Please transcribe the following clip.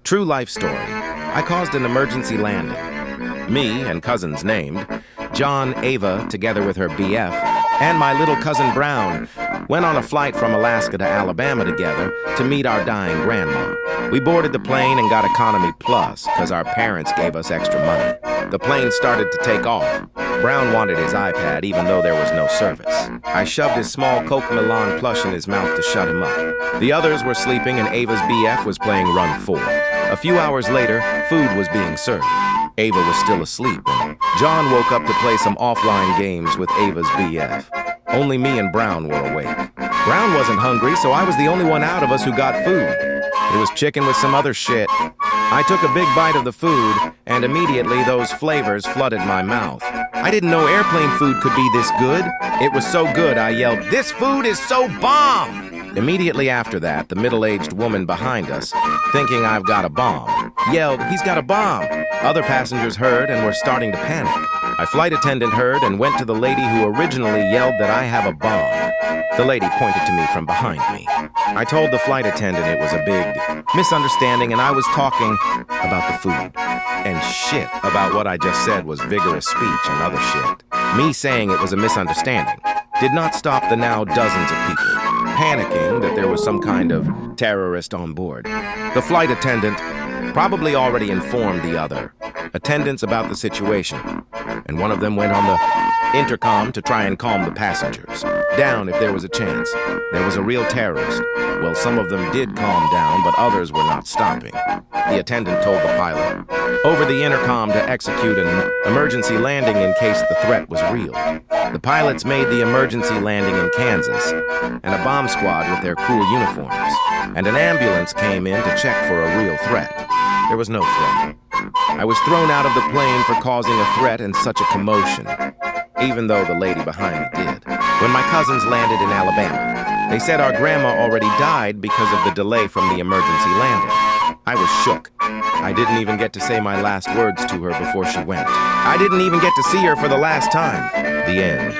True life story. I caused an emergency landing. Me and cousins named John, Ava, together with her BF, and my little cousin Brown went on a flight from Alaska to Alabama together to meet our dying grandma. We boarded the plane and got Economy Plus because our parents gave us extra money. The plane started to take off. Brown wanted his iPad even though there was no service. I shoved his small Coke Milan plush in his mouth to shut him up. The others were sleeping and Ava's BF was playing Run 4. A few hours later, food was being served. Ava was still asleep, and John woke up to play some offline games with Ava's BF. Only me and Brown were awake. Brown wasn't hungry, so I was the only one out of us who got food. It was chicken with some other shit. I took a big bite of the food, and immediately those flavors flooded my mouth. I didn't know airplane food could be this good. It was so good, I yelled, "This food is so bomb!" Immediately after that, the middle-aged woman behind us, thinking I've got a bomb, yelled, "He's got a bomb!" Other passengers heard and were starting to panic. A flight attendant heard and went to the lady who originally yelled that I have a bomb. The lady pointed to me from behind me. I told the flight attendant it was a big misunderstanding and I was talking about the food. And shit about what I just said was vigorous speech and other shit. Me saying it was a misunderstanding did not stop the now dozens of people panicking that there was some kind of terrorist on board. The flight attendant probably already informed the other attendants about the situation, and one of them went on the intercom to try and calm the passengers down if there was a chance. There was a real terrorist. Well, some of them did calm down, but others were not stopping. The attendant told the pilot over the intercom to execute an emergency landing in case the threat was real. The pilots made the emergency landing in Kansas, and a bomb squad with their cool uniforms, and an ambulance came in to check for a real threat. There was no threat. I was thrown out of the plane for causing a threat and such a commotion, even though the lady behind me did. When my cousins landed in Alabama, they said our grandma already died because of the delay from the emergency landing. I was shook. I didn't even get to say my last words to her before she went. I didn't even get to see her for the last time. The end.